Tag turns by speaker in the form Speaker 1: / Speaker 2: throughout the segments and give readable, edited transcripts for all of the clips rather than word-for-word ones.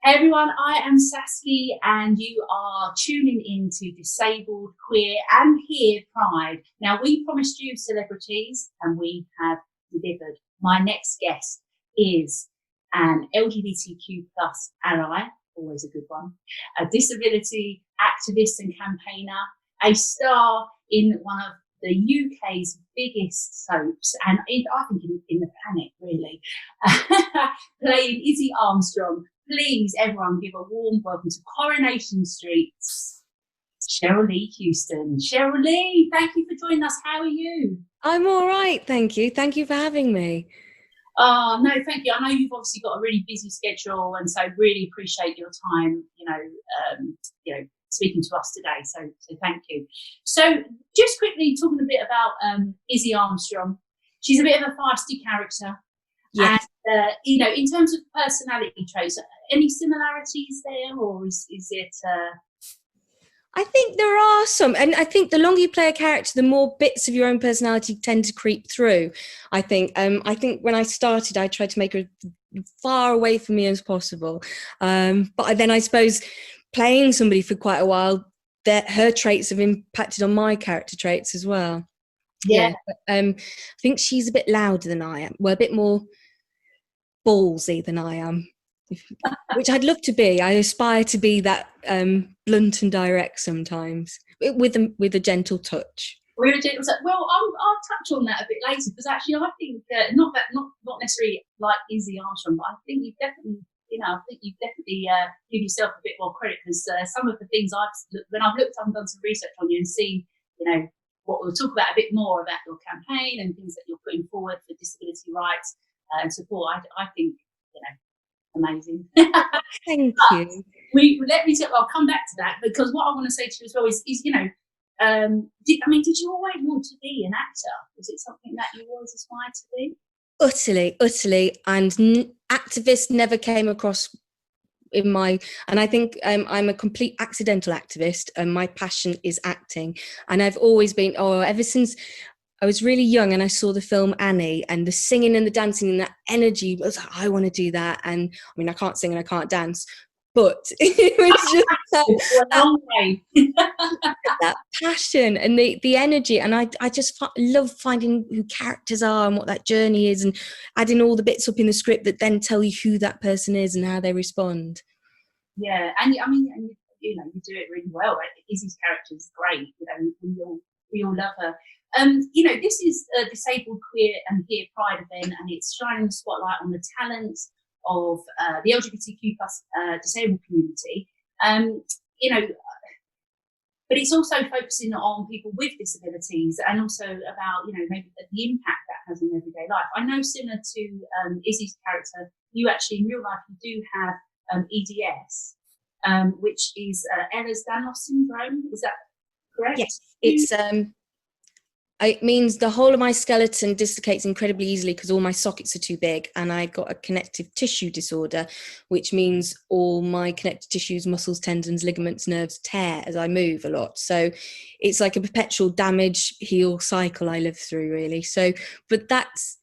Speaker 1: Hey everyone, I am Saski, and you are tuning in to Disabled, Queer and Here Pride. Now, we promised you celebrities, and we have delivered. My next guest is an LGBTQ plus ally, always a good one, a disability activist and campaigner, a star in one of the UK's biggest soaps, and I think in the planet, really, playing Izzy Armstrong. Please, everyone, give a warm welcome to Coronation Street's Cherylee Houston. Cherylee, thank you for joining us. How are you?
Speaker 2: I'm all right, thank you. Thank you for having me.
Speaker 1: Oh, no, thank you. I know you've obviously got a really busy schedule, and so really appreciate your time, speaking to us today. So thank you. So just quickly talking a bit about Izzy Armstrong. She's a bit of a feisty character.
Speaker 2: Yes.
Speaker 1: And, in terms of personality traits, any similarities there, or is it...
Speaker 2: I think there are some, and I think the longer you play a character, the more bits of your own personality tend to creep through. I think when I started, I tried to make her far away from me as possible. But then I suppose playing somebody for quite a while, that her traits have impacted on my character traits as well.
Speaker 1: Yeah.
Speaker 2: But, I think she's a bit louder than I am. Well, a bit more ballsy than I am, which I'd love to be. I aspire to be that blunt and direct sometimes, with a gentle touch.
Speaker 1: Well, I'll touch on that a bit later, because actually I think not necessarily like Izzy Armstrong, but I think you've definitely give yourself a bit more credit, because some of the things when I've looked up and done some research on you and seen, what we'll talk about a bit more about your campaign and things that you're putting forward for disability rights and support. I think, amazing.
Speaker 2: Thank you.
Speaker 1: I'll come back to that, because what I want to say to you as well is did you always want to be an actor? Was it something that you always aspired to be?
Speaker 2: Utterly, and activist never came across in my, and I think I'm a complete accidental activist, and my passion is acting, and I've always been, ever since I was really young and I saw the film Annie, and the singing and the dancing and that energy, I was like, I want to do that. And I mean, I can't sing and I can't dance, but it was just that passion and the energy. And I just love finding who characters are and what that journey is, and adding all the bits up in the script that then tell you who that person is and how they respond.
Speaker 1: Yeah, and you do it really well. Izzy's character is great. We all love her. This is a Disabled, Queer and Here Pride event, and it's shining the spotlight on the talents of the LGBTQ plus disabled community. But it's also focusing on people with disabilities, and also about maybe the impact that has on everyday life. I know, similar to Izzy's character, you actually in real life you do have EDS, which is Ehlers-Danlos syndrome. Is that correct?
Speaker 2: Yes, it's it means the whole of my skeleton dislocates incredibly easily because all my sockets are too big, and I got a connective tissue disorder, which means all my connective tissues, muscles, tendons, ligaments, nerves tear as I move a lot. So it's like a perpetual damage heal cycle I live through, really. So, but it's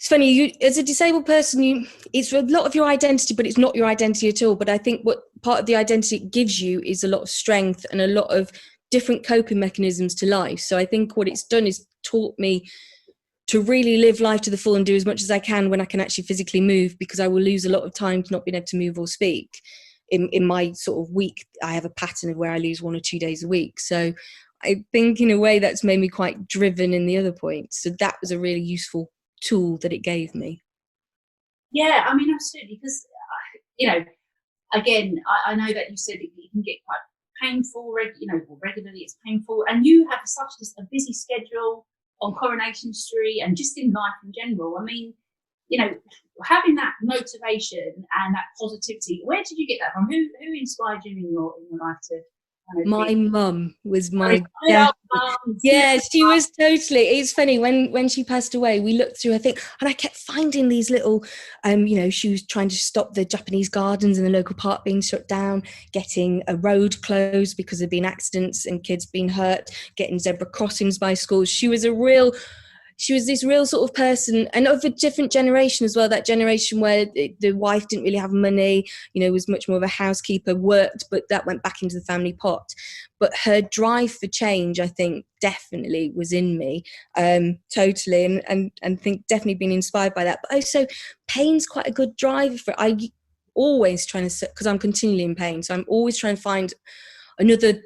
Speaker 2: funny, you as a disabled person, it's a lot of your identity, but it's not your identity at all. But I think what part of the identity it gives you is a lot of strength and a lot of different coping mechanisms to life. So I think what it's done is taught me to really live life to the full and do as much as I can when I can actually physically move, because I will lose a lot of time not being able to move or speak. In my sort of week, I have a pattern of where I lose 1 or 2 days a week. So I think in a way that's made me quite driven in the other points. So that was a really useful tool that it gave me.
Speaker 1: Yeah, I mean, absolutely, because again, I know that you said it can get quite painful, regularly it's painful, and you have such a busy schedule on Coronation Street and just in life in general. I mean, having that motivation and that positivity, where did you get that from? Who inspired you in your life to
Speaker 2: my mum was my yeah, she was totally. It's funny, when she passed away, we looked through her thing and I kept finding these little she was trying to stop the Japanese gardens in the local park being shut down, getting a road closed because there'd been accidents and kids being hurt, getting zebra crossings by schools. She was a real she was this real sort of person, and of a different generation as well, that generation where the wife didn't really have money, you know, was much more of a housekeeper, worked, but that went back into the family pot. But her drive for change, I think, definitely was in me, totally, and think definitely been inspired by that. But also, pain's quite a good driver for it. I always trying to, because I'm continually in pain, so I'm always trying to find another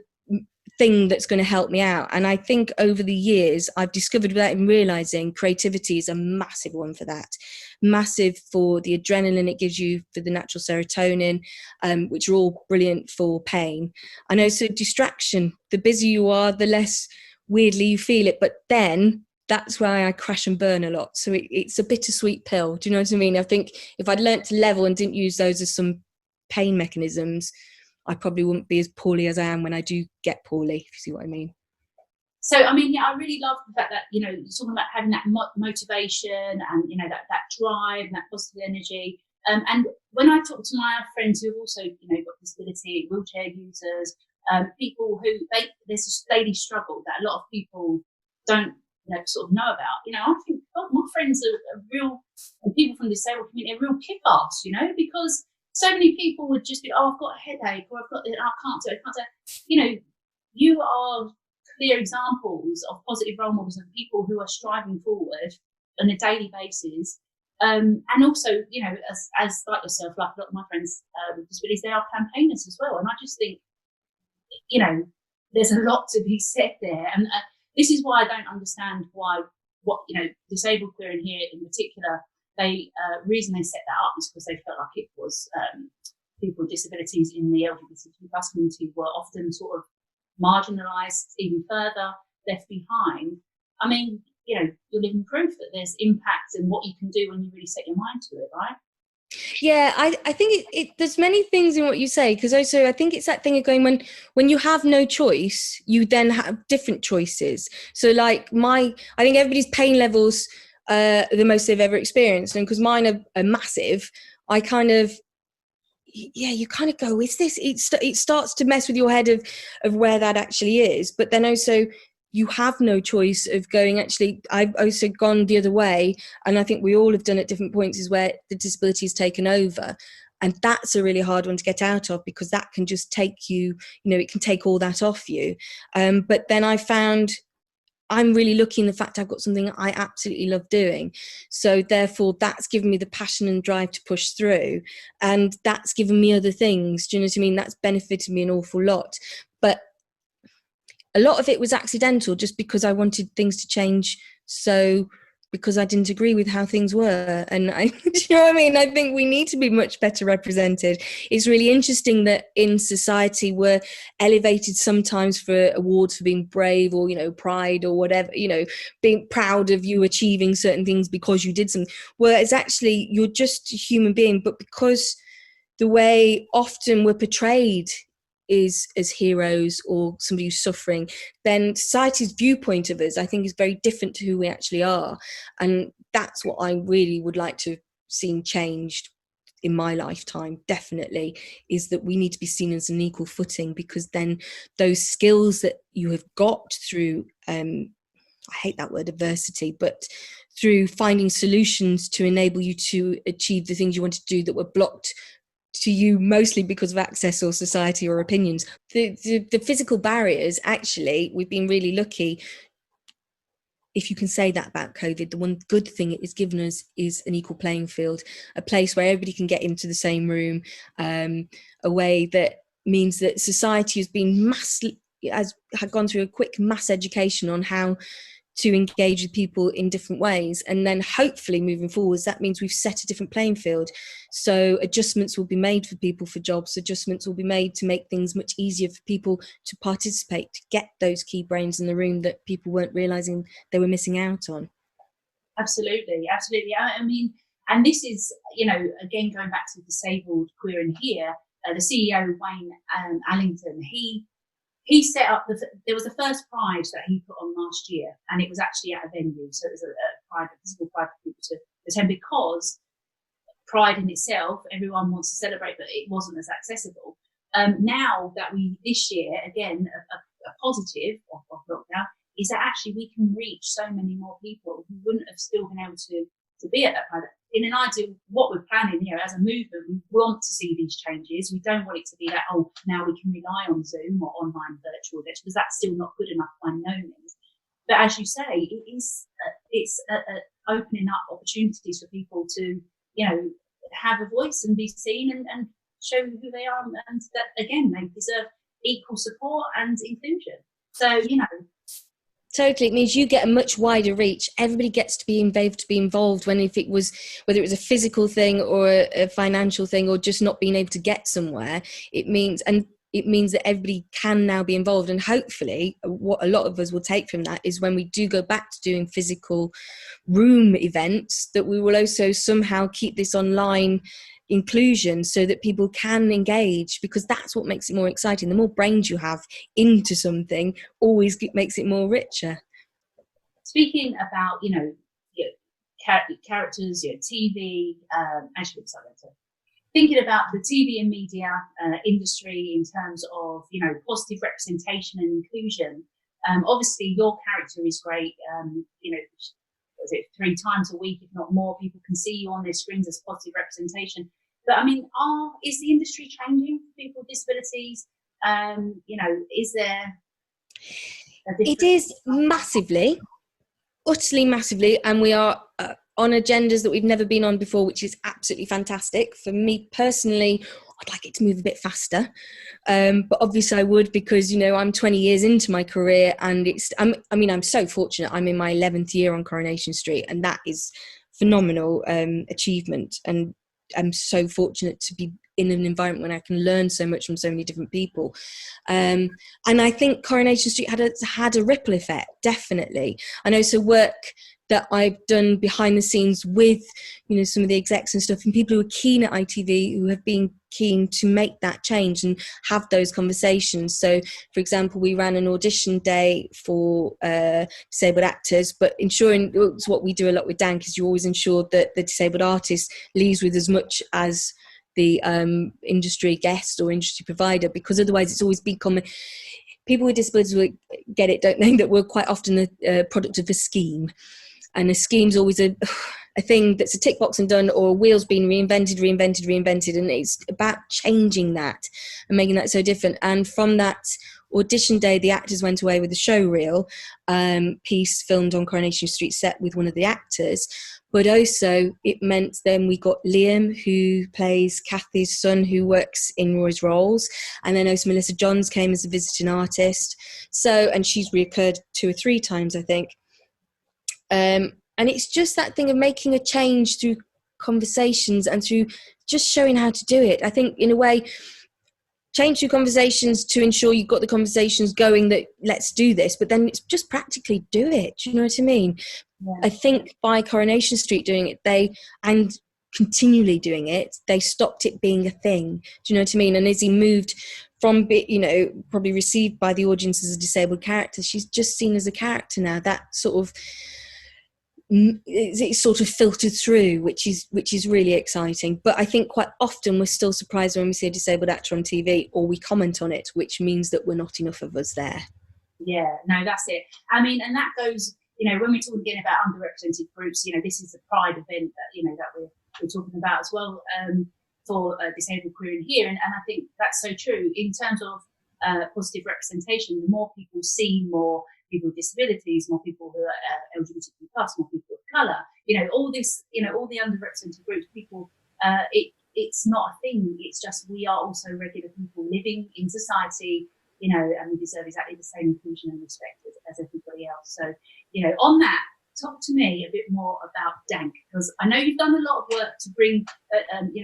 Speaker 2: thing that's going to help me out. And I think over the years I've discovered, without even realizing, creativity is a massive one for that. Massive for the adrenaline it gives you, for the natural serotonin, which are all brilliant for pain. And also distraction. The busier you are, the less weirdly you feel it. But then that's why I crash and burn a lot. So it's a bittersweet pill. Do you know what I mean? I think if I'd learnt to level and didn't use those as some pain mechanisms, I probably wouldn't be as poorly as I am when I do get poorly, if you see what I mean.
Speaker 1: So, I mean, yeah, I really love the fact that, you know, you're talking about having that motivation and, you know, that drive and that positive energy. And when I talk to my friends who have also, you know, got disability, wheelchair users, people who, there's this daily struggle that a lot of people don't, you know, sort of know about. You know, I think, oh, my friends are real, and people from the disabled community are real kick-ass, you know, because so many people would just be, oh, I've got a headache, or I've got, I can't do it, I can't do it. You know, you are clear examples of positive role models and people who are striving forward on a daily basis. And also, you know, as like yourself, like a lot of my friends with disabilities, they are campaigners as well. And I just think, you know, there's a lot to be said there. And this is why I don't understand what, you know, disabled queer in here in particular, reason they set that up is because they felt like it was people with disabilities in the LGBTQ plus community were often sort of marginalised even further, left behind. I mean, you know, you're living proof that there's impact in what you can do when you really set your mind to it, right?
Speaker 2: Yeah, I think there's many things in what you say, because also I think it's that thing of going, when you have no choice, you then have different choices. So like I think everybody's pain levels the most they've ever experienced, and because mine are massive, I kind of, yeah, you kind of go, is this, it starts to mess with your head of where that actually is. But then also you have no choice of going, actually, I've also gone the other way, and I think we all have done at different points, is where the disability is taken over. And that's a really hard one to get out of, because that can just take you, you know, it can take all that off you. But then I found I'm really lucky in the fact I've got something I absolutely love doing. So therefore that's given me the passion and drive to push through. And that's given me other things. Do you know what I mean? That's benefited me an awful lot. But a lot of it was accidental, just because I wanted things to change. So because I didn't agree with how things were. And do you know what I mean? I think we need to be much better represented. It's really interesting that in society we're elevated sometimes for awards for being brave, or, you know, pride or whatever, you know, being proud of you achieving certain things because you did something. Whereas actually you're just a human being, but because the way often we're portrayed is as heroes or somebody who's suffering, then society's viewpoint of us, I think, is very different to who we actually are. And that's what I really would like to have seen changed in my lifetime, definitely, is that we need to be seen as an equal footing, because then those skills that you have got through, I hate that word, adversity, but through finding solutions to enable you to achieve the things you want to do that were blocked to you mostly because of access or society or opinions. The physical barriers, actually, we've been really lucky, if you can say that about COVID. The one good thing it has given us is an equal playing field, a place where everybody can get into the same room, a way that means that society has been had gone through a quick mass education on how to engage with people in different ways. And then hopefully moving forwards, that means we've set a different playing field. So adjustments will be made for people for jobs, adjustments will be made to make things much easier for people to participate, to get those key brains in the room that people weren't realising they were missing out on.
Speaker 1: Absolutely, absolutely. I mean, and this is, you know, again, going back to disabled queer in here, the CEO, Wayne Allington, he set up, there was the first Pride that he put on last year, and it was actually at a venue. So it was a physical Pride for people to attend, because Pride in itself, everyone wants to celebrate, but it wasn't as accessible. Now that this year, again, a positive of lockdown is that actually we can reach so many more people who wouldn't have still been able to be at that Pride. In an ideal, what we're planning here as a movement, we want to see these changes. We don't want it to be that, oh, now we can rely on Zoom or online virtual events, because that's still not good enough by no means. But as you say, it's opening up opportunities for people to, have a voice and be seen and show who they are, and that, again, they deserve equal support and inclusion. So,
Speaker 2: Totally. It means you get a much wider reach. Everybody gets to be involved whether it was a physical thing or a financial thing or just not being able to get somewhere. It means that everybody can now be involved. And hopefully what a lot of us will take from that is when we do go back to doing physical room events, that we will also somehow keep this online inclusion so that people can engage, because that's what makes it more exciting. The more brains you have into something always makes it more richer.
Speaker 1: Speaking about, characters, TV, actually, sorry, thinking about the TV and media industry in terms of, positive representation and inclusion. Obviously, your character is great. Was it 3 times a week, if not more, people can see you on their screens as positive representation. But I mean, is the industry changing for people with disabilities? Is there a difference?
Speaker 2: It is massively, utterly massively, and we are on agendas that we've never been on before, which is absolutely fantastic. For me personally, I'd like it to move a bit faster, but obviously I would, because I'm 20 years into my career, and I'm so fortunate. I'm in my 11th year on Coronation Street, and that is phenomenal achievement, and I'm so fortunate to be in an environment when I can learn so much from so many different people. And I think Coronation Street had a ripple effect, definitely. I know, so work that I've done behind the scenes with, some of the execs and stuff, and people who are keen at ITV, who have been keen to make that change and have those conversations. So, for example, we ran an audition day for disabled actors, but ensuring, it's what we do a lot with Dank, is you always ensure that the disabled artist leaves with as much as the industry guest or industry provider, because otherwise it's always become, people with disabilities will get it, don't they, that we're quite often a product of a scheme. And a scheme's always a thing that's a tick box and done, or a wheel's been reinvented. And it's about changing that and making that so different. And from that audition day, the actors went away with a show reel piece filmed on Coronation Street set with one of the actors. But also it meant then we got Liam, who plays Kathy's son, who works in Roy's Rolls. And then also Melissa Johns came as a visiting artist. So, and she's reoccurred 2 or 3 times, I think. And it's just that thing of making a change through conversations and through just showing how to do it. I think, in a way, change through conversations to ensure you've got the conversations going that let's do this, but then it's just practically do it. Do you know what I mean? Yeah. I think by Coronation Street doing it, and continually doing it, they stopped it being a thing. Do you know what I mean? And as he moved from, probably received by the audience as a disabled character, she's just seen as a character now. That sort of, it's sort of filtered through, which is really exciting. But I think quite often we're still surprised when we see a disabled actor on TV, or we comment on it, which means that we're not enough of us there.
Speaker 1: Yeah, no, that's it. I mean, and that goes, when we're talking again about underrepresented groups, this is the Pride event that, that we're talking about as well, for disabled queer in here. And I think that's so true in terms of positive representation. The more people see more people with disabilities, more people who are LGBTQ plus, more people of colour, all this, all the underrepresented groups, people, it's not a thing. It's just, we are also regular people living in society, and we deserve exactly the same inclusion and respect as everybody else. So, on that, talk to me a bit more about Dank, because I know you've done a lot of work to bring,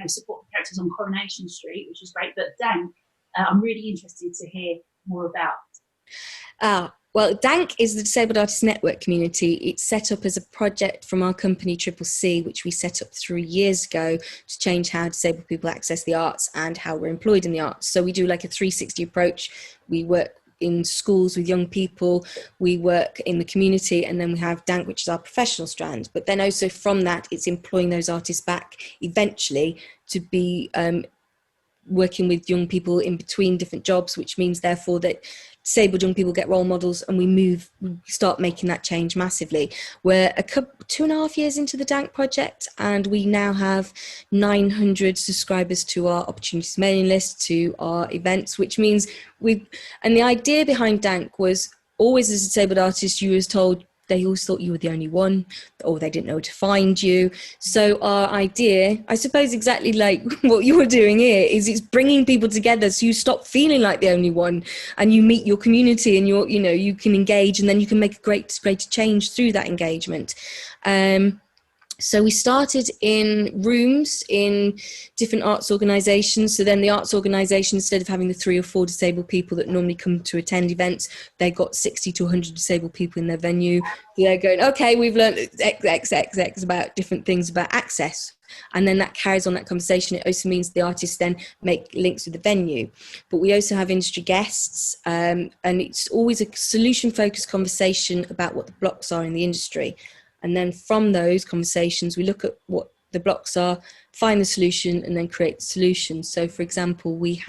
Speaker 1: support the characters on Coronation Street, which is great, but Dank, I'm really interested to hear more about.
Speaker 2: Well, Dank is the Disabled Artists Network community. It's set up as a project from our company, Triple C, which we set up 3 years ago to change how disabled people access the arts and how we're employed in the arts. So we do like a 360 approach. We work in schools with young people, we work in the community, and then we have Dank, which is our professional strand. But then also from that, it's employing those artists back eventually to be working with young people in between different jobs, which means therefore that disabled young people get role models, and we start making that change massively. We're 2.5 years into the DANK project, and we now have 900 subscribers to our opportunities mailing list, to our events, which means and the idea behind DANK was, always as a disabled artist, you was told, they always thought you were the only one, or they didn't know where to find you. So our idea, I suppose exactly like what you're doing here, is it's bringing people together so you stop feeling like the only one, and you meet your community, and you can engage, and then you can make a greater change through that engagement. So we started in rooms in different arts organisations. So then the arts organisation, instead of having the 3 or 4 disabled people that normally come to attend events, they got 60 to 100 disabled people in their venue. So they're going, okay, we've learned X about different things about access. And then that carries on that conversation. It also means the artists then make links with the venue. But we also have industry guests, and it's always a solution-focused conversation about what the blocks are in the industry. And then from those conversations, we look at what the blocks are, find the solution, and then create the solution. So, for example, we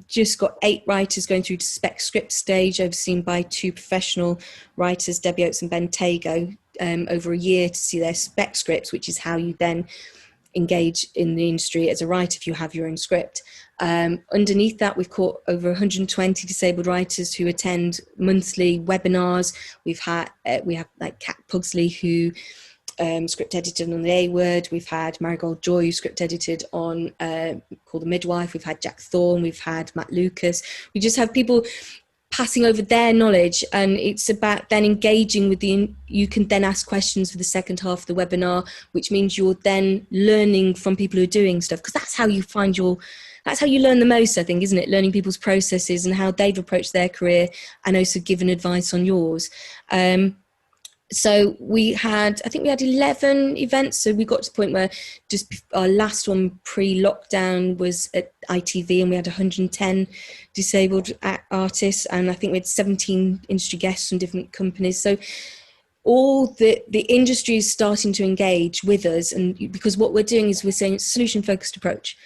Speaker 2: just got 8 writers going through to spec script stage, overseen by 2 professional writers, Debbie Oates and Ben Tago, over a year to see their spec scripts, which is how you then engage in the industry as a writer if you have your own script. Underneath that, we've caught over 120 disabled writers who attend monthly webinars. We have like Kat Pugsley, who script edited on the A Word. We've had Marigold Joy, who script edited on Call the Midwife. We've had Jack Thorne. We've had Matt Lucas. We just have people passing over their knowledge, and it's about then engaging with you can then ask questions for the second half of the webinar, which means you're then learning from people who are doing stuff, because that's how you learn the most, I think, isn't it? Learning people's processes and how they've approached their career, and also giving advice on yours. So we had 11 events. So we got to the point where just our last one pre-lockdown was at ITV, and we had 110 disabled artists, and I think we had 17 industry guests from different companies. So all the industry is starting to engage with us, and because what we're doing is we're saying it's a solution-focused approach.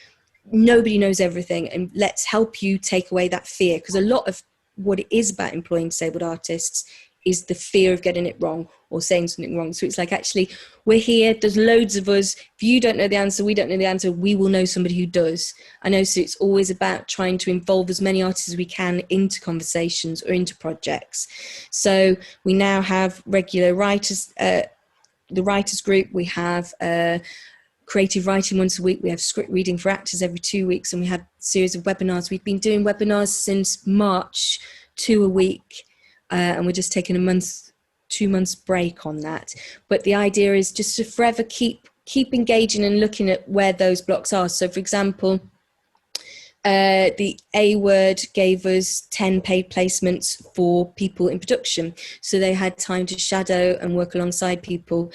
Speaker 2: Nobody knows everything, and let's help you take away that fear, because a lot of what it is about employing disabled artists is the fear of getting it wrong or saying something wrong. So it's like, actually, we're here, there's loads of us. If you don't know the answer, we don't know the answer, we will know somebody who does. I know, so it's always about trying to involve as many artists as we can into conversations or into projects. So we now have regular writers, the writers group, we have creative writing once a week, we have script reading for actors every 2 weeks, and we had a series of webinars. We've been doing webinars since March, 2 a week. And we're just taking 2 months break on that. But the idea is just to forever keep engaging and looking at where those blocks are. So, for example, the A Word gave us 10 paid placements for people in production. So they had time to shadow and work alongside people,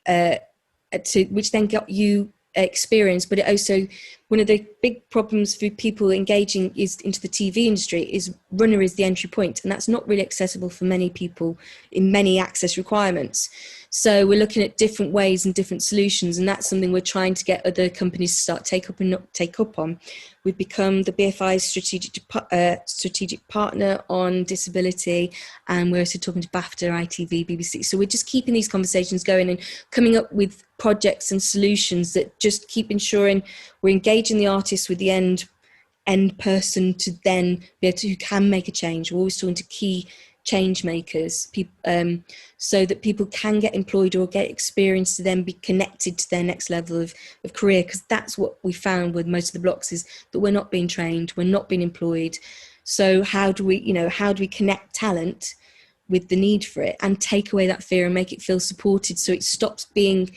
Speaker 2: which then got you experience. But it also, one of the big problems for people engaging is into the TV industry is runner is the entry point, and that's not really accessible for many people in many access requirements. So we're looking at different ways and different solutions, and that's something we're trying to get other companies to start take up and not take up on. We've become the BFI's strategic partner on disability, and we're also talking to BAFTA, ITV, BBC. So we're just keeping these conversations going and coming up with projects and solutions that just keep ensuring we're engaging the artists with the end person to then be able to, who can make a change. We're always talking to key change makers, so that people can get employed or get experience to then be connected to their next level of career, because that's what we found with most of the blocks, is that we're not being trained, we're not being employed. So how do we connect talent with the need for it and take away that fear and make it feel supported, so it stops being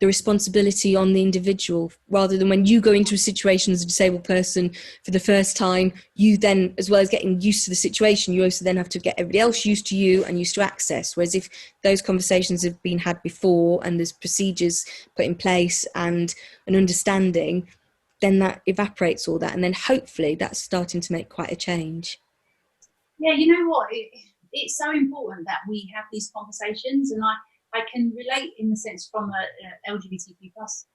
Speaker 2: the responsibility on the individual, rather than when you go into a situation as a disabled person for the first time, you then, as well as getting used to the situation, you also then have to get everybody else used to you and used to access. Whereas if those conversations have been had before and there's procedures put in place and an understanding, then that evaporates all that. And then hopefully that's starting to make quite a change.
Speaker 1: Yeah, you know what? It's so important that we have these conversations, and I can relate in the sense from a LGBTQ plus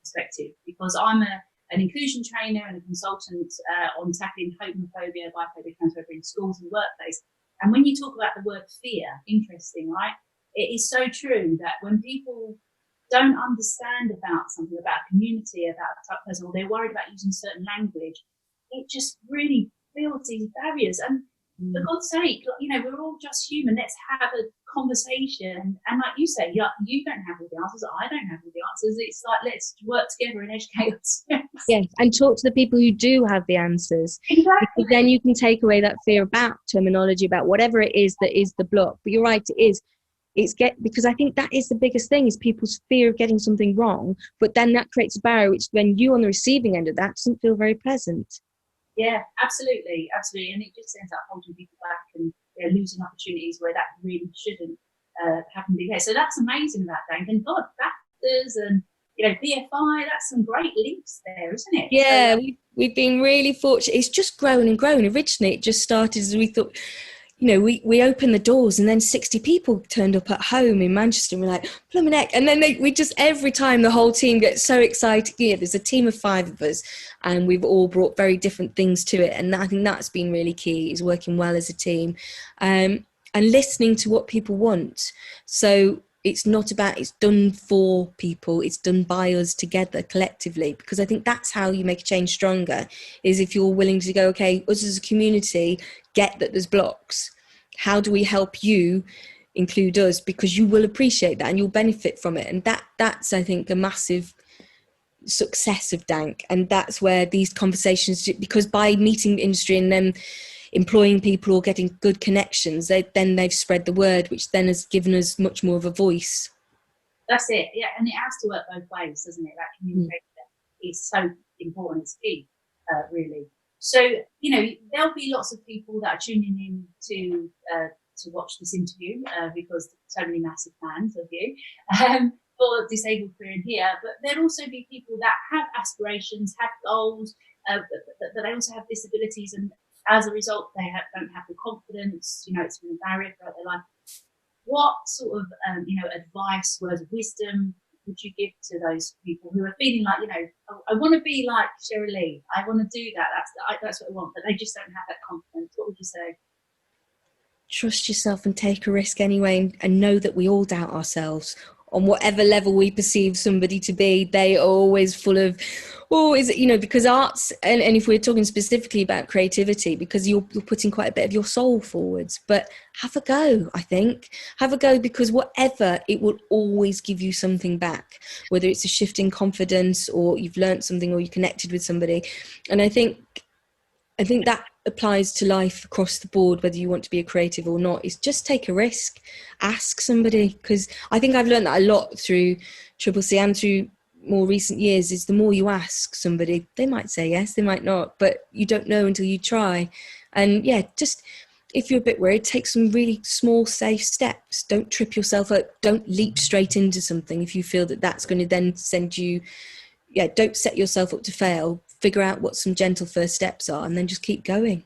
Speaker 1: perspective, because I'm an inclusion trainer and a consultant on tackling homophobia, biphobia, transphobia in schools and workplace. And when you talk about the word fear, interesting, right? It is so true that when people don't understand about something, about a community, about a type of person, or they're worried about using certain language, it just really builds these barriers. And for God's sake, we're all just human. Let's have a conversation. And like you say, you don't have all the answers. I don't have all the answers. It's like, let's work together and educate ourselves.
Speaker 2: Yes, and talk to the people who do have the answers.
Speaker 1: Exactly.
Speaker 2: Because then you can take away that fear about terminology, about whatever it is that is the block. But you're right, it is. Because I think that is the biggest thing, is people's fear of getting something wrong. But then that creates a barrier, which when you on the receiving end of that doesn't feel very pleasant.
Speaker 1: Yeah, absolutely. And it just ends up holding people back, and they're losing opportunities where that really shouldn't happen. So that's amazing about that. And God, factors and BFI, that's some great links there, isn't it?
Speaker 2: Yeah, we've been really fortunate. It's just grown and grown. Originally, it just started as we thought, we opened the doors and then 60 people turned up at home in Manchester, and we're like, blimey neck. And then we just, every time the whole team gets so excited. Yeah, there's a team of 5 of us and we've all brought very different things to it. And I think that's been really key, is working well as a team and listening to what people want. So it's not about, it's done for people, it's done by us together collectively, because I think that's how you make a change stronger, is if you're willing to go, okay, us as a community get that there's blocks, how do we help you include us, because you will appreciate that and you'll benefit from it. And that's I think a massive success of Dank. And that's where these conversations, because by meeting the industry and then employing people or getting good connections, they've spread the word, which then has given us much more of a voice.
Speaker 1: That's it. Yeah, and it has to work both ways, doesn't it? That communication is so important. It's key, really. So there'll be lots of people that are tuning in to watch this interview because so many massive fans of you for Disabled Queer in Here. But there'll also be people that have aspirations, have goals, but they also have disabilities, and as a result, they don't have the confidence. It's been a barrier throughout their life. What sort of, advice, words of wisdom would you give to those people who are feeling like, I want to be like Cherylee, I want to do that. That's what I want, but they just don't have that confidence. What would you say?
Speaker 2: Trust yourself and take a risk anyway, and know that we all doubt ourselves. On whatever level we perceive somebody to be, they are always full of, because arts, and if we're talking specifically about creativity, because you're putting quite a bit of your soul forwards, but have a go, I think. Have a go, because whatever, it will always give you something back, whether it's a shift in confidence or you've learned something or you connected with somebody. And I think that applies to life across the board, whether you want to be a creative or not, is just take a risk, ask somebody. Because I think I've learned that a lot through Triple C and through more recent years, is the more you ask somebody, they might say yes, they might not, but you don't know until you try. And yeah, just if you're a bit worried, take some really small, safe steps. Don't trip yourself up. Don't leap straight into something if you feel that that's going to then send you, don't set yourself up to fail. Figure out what some gentle first steps are and then just keep going.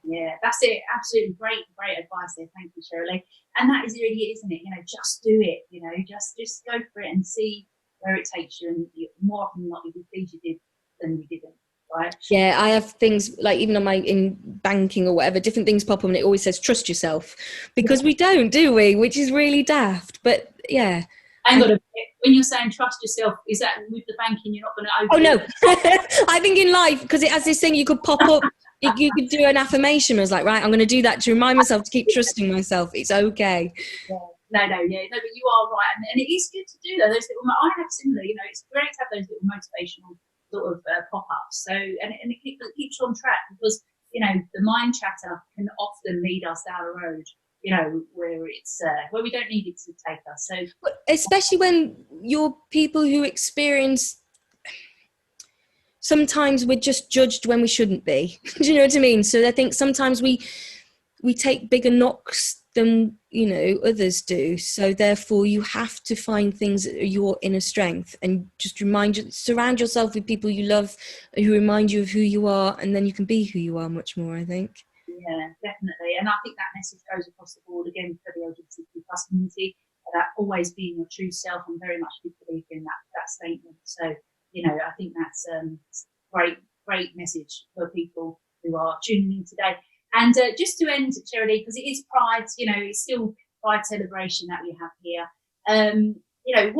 Speaker 1: Yeah, that's it. Absolutely great advice there. Thank you, Cherylee. And that is really, isn't it? Just do it. Just go for it and see where it takes you. And more often than not, you'll be pleased you did than you didn't. Right?
Speaker 2: Yeah, I have things like, even on in banking or whatever, different things pop up and it always says trust yourself, because we don't, do we? Which is really daft. But yeah.
Speaker 1: Hang on a bit. When you're saying trust yourself, is that with the banking you're not going to open?
Speaker 2: Oh no. I think in life, because it has this thing you could pop up, you could do an affirmation. I was like, right, I'm going to do that to remind myself to keep trusting myself. It's okay.
Speaker 1: Yeah. No, but you are right, and it is good to do that. Those little, I have similar. It's great to have those little motivational sort of pop-ups. So, and it keeps you on track, because the mind chatter can often lead us down a road, where it's where we don't need it to take us. So,
Speaker 2: especially when you're people who experience. Sometimes we're just judged when we shouldn't be. Do you know what I mean? So I think sometimes we take bigger knocks than others do. So therefore, you have to find things that are your inner strength, and just surround yourself with people you love, who remind you of who you are, and then you can be who you are much more, I think.
Speaker 1: Yeah, definitely. And I think that message goes across the board again for the LGBTQ plus community. that always being your true self. I'm very much a big believer in that statement. So, you know, I think that's great message for people who are tuning in today. And just to end, Cherylee, because it is Pride, you know, it's still Pride celebration that we have here. You know,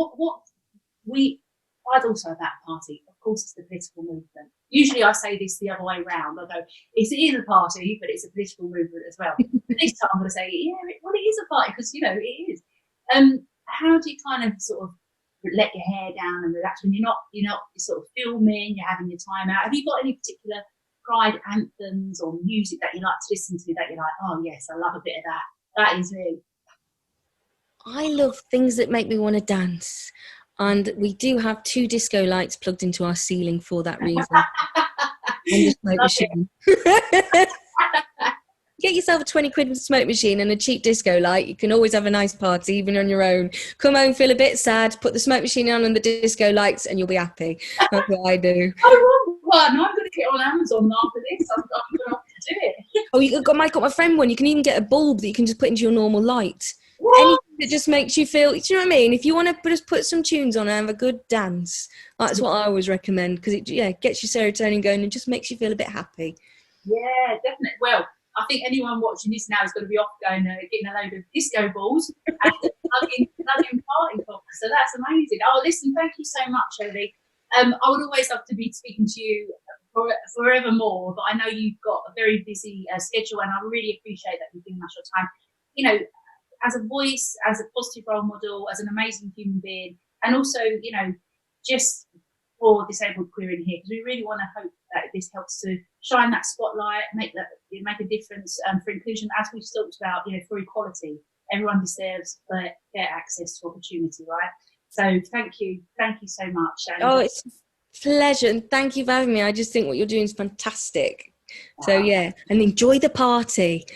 Speaker 1: Pride's also about party. Of course, it's the political movement. Usually I say this the other way around. I go, it is a party, but it's a political movement as well. But this time I'm going to say, yeah, well, it is a party because, you know, it is. How do you kind of sort of let your hair down and relax when you're not sort of filming, you're having your time out? Have you got any particular Pride anthems or music that you like to listen to that you're like, oh yes, I love a bit of that. That is me.
Speaker 2: I love things that make me want to dance. And we do have 2 disco lights plugged into our ceiling for that reason. And a smoke machine. Get yourself a 20 quid smoke machine and a cheap disco light. You can always have a nice party, even on your own. Come home, feel a bit sad, put the smoke machine on and the disco lights, and you'll be happy. That's what I do.
Speaker 1: I want one. I'm going to get on Amazon after this. I'm going to have to do it.
Speaker 2: Oh, I got my friend one. You can even get a bulb that you can just put into your normal light.
Speaker 1: What?
Speaker 2: Anything that just makes you feel, do you know what I mean? If you want to just put some tunes on and have a good dance, that's what I always recommend, because it gets your serotonin going and just makes you feel a bit happy.
Speaker 1: Yeah, definitely. Well, I think anyone watching this now is going to be off going, getting a load of disco balls and plugging party poppers. So that's amazing. Oh, listen, thank you so much, Cherylee. I would always love to be speaking to you forevermore, but I know you've got a very busy schedule, and I really appreciate that you've given us your time. You know, as a voice, as a positive role model, as an amazing human being, and also, you know, just for disabled queer in here, because we really want to hope that this helps to shine that spotlight, make a difference for inclusion, as we've talked about, you know, for equality. Everyone deserves fair access to opportunity, right? So thank you so much. And,
Speaker 2: it's a pleasure, and thank you for having me. I just think what you're doing is fantastic. So yeah, and enjoy the party.